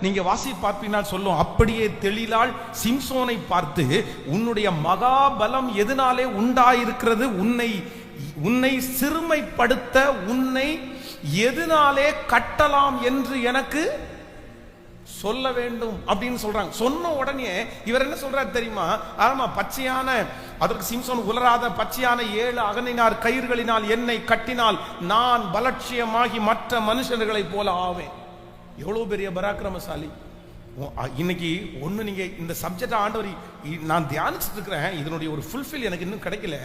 நீங்க வாசி பார்ப்பீனால் சொல்லும், அப்படியே தெளிலால் சிம்சோனை பார்த்து, உன்னுடைய மகாபலம் எதனாலே உண்டாயிருக்கிறது, உன்னை சிறுமைப்படுத்த உன்னை எதனாலே கட்டலாம் என்று எனக்கு சொல்ல வேண்டும் அப்படின்னு சொல்றாங்க. சொன்ன உடனே இவர் என்ன சொல்றாரு தெரியுமா? ஆமா, பச்சையான, அதற்கு சிம்சோன் உலராத பச்சையான 7 அகனினார் கயிறுகளினால் என்னை கட்டினால் நான் பலட்சியமாகி மற்ற மனுஷர்களை போல ஆவேன். எவ்வளவு பெரிய பராக்கிரமசாலி. இன்னைக்கு ஒண்ணு, நீங்க இந்த சப்ஜெக்ட் ஆண்டவர் நான் தியானிச்சுட்டு இருக்கிறேன், இதனுடைய ஒரு ஃபுல்ஃபில் எனக்கு இன்னும் கிடைக்கல,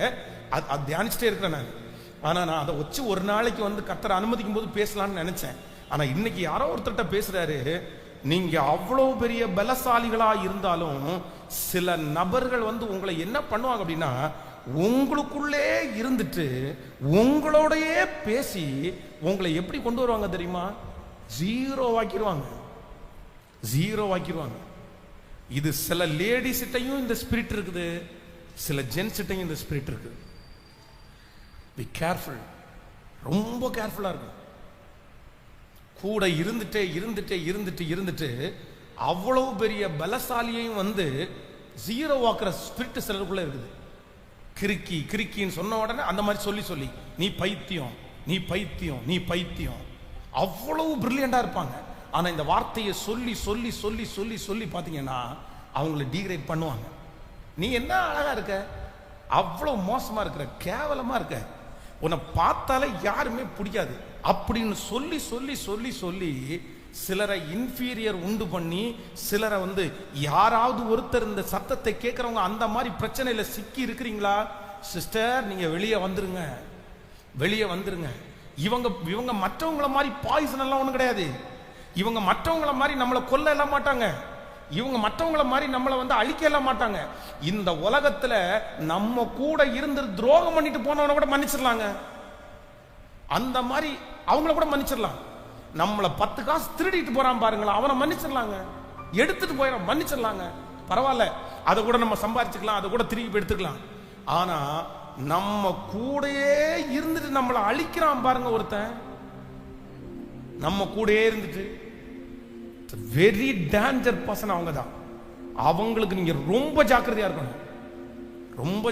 அது தியானிச்சுட்டே இருக்கிறேன் நான். ஆனா நான் அதை வச்சு ஒரு நாளைக்கு கர்த்தரை அனுமதிக்கும் போது பேசலாம்னு நினைச்சேன். ஆனா இன்னைக்கு யாரோ ஒருத்தர்கிட்ட பேசுறாரு, நீங்க அவ்வளவு பெரிய பலசாலிகளா இருந்தாலும் சில நபர்கள் உங்களை என்ன பண்ணுவாங்க அப்படின்னா, உங்களுக்குள்ளே இருந்துட்டு உங்களோடயே பேசி உங்களை எப்படி கொண்டு வருவாங்க தெரியுமா? ஜீரோ ஆக்கிடுவாங்க. இது சில லேடிஸ்கிட்டையும் இந்த ஸ்பிரிட் இருக்குது, சில ஜென்ஸ்கிட்டையும் இந்த ஸ்பிரிட் இருக்குது. பி கேர்ஃபுல், ரொம்ப கேர்ஃபுல்லா இருக்கும். கூட இருந்துட்டு அவ்வளவு பெரிய பலசாலியையும் ஜீரோ ஆக்குற ஸ்பிரிட் சிலருக்குள்ள இருக்குது. கிறுக்கின்னு சொன்ன உடனே அந்த மாதிரி சொல்லி நீ பைத்தியம் அவ்வளவு பிரில்லியண்டா இருப்பாங்க. ஆனா இந்த வார்த்தையை சொல்லி பாத்தீங்கன்னா அவங்களை டீக்ரேட் பண்ணுவாங்க. நீ என்ன அழகா இருக்க, அவ்வளவு மோசமா இருக்கிற, கேவலமா இருக்க, உன்னை பார்த்தாலே யாருமே பிடிக்காது அப்படின்னு சொல்லி சிலரை இன்ஃபீரியர் உண்டு பண்ணி, சிலரை யாராவது ஒருத்தர் இந்த சத்தத்தை கேட்கறவங்க அந்த மாதிரி பிரச்சனையில சிக்கி இருக்கிறீங்களா சிஸ்டர், நீங்க வெளியே வந்துருங்க. இவங்க மற்றவங்கள மாதிரி பாய்சன் எல்லாம் ஒண்ணும் கிடையாது. இவங்க மற்றவங்கள மாதிரி நம்மளை கொல்ல எல்லாம் மாட்டாங்க. இவங்க மற்றவங்கள மாதிரி நம்மளை அழிக்க எல்லாம் மாட்டாங்க. இந்த உலகத்துல நம்ம கூட இருந்து துரோகம் பண்ணிட்டு போனவனை கூட மன்னிச்சிடலாங்க. அந்த மாதிரி அவங்கள கூட மன்னிச்சிடலாம். நம்மளை 10 காசு திருடிட்டு போறான் பாருங்களா, அவனை மன்னிச்சிடலாங்க. எடுத்துட்டு போயிடும், மன்னிச்சிடலாங்க, பரவாயில்ல, அதை கூட நம்ம சம்பாதிச்சுக்கலாம், அதை கூட திருப்பி எடுத்துக்கலாம். ஆனா நம்ம கூடயே இருந்துட்டு நம்மளை அழிக்கிறான் பாருங்க ஒருத்தன், நம்ம கூடயே இருந்துட்டு, வெரி டேஞ்சர் பர்சன் அவங்க தான். அவங்களுக்கு நீங்க ரொம்ப ஜாக்கிரதையா இருக்கணும், ரொம்ப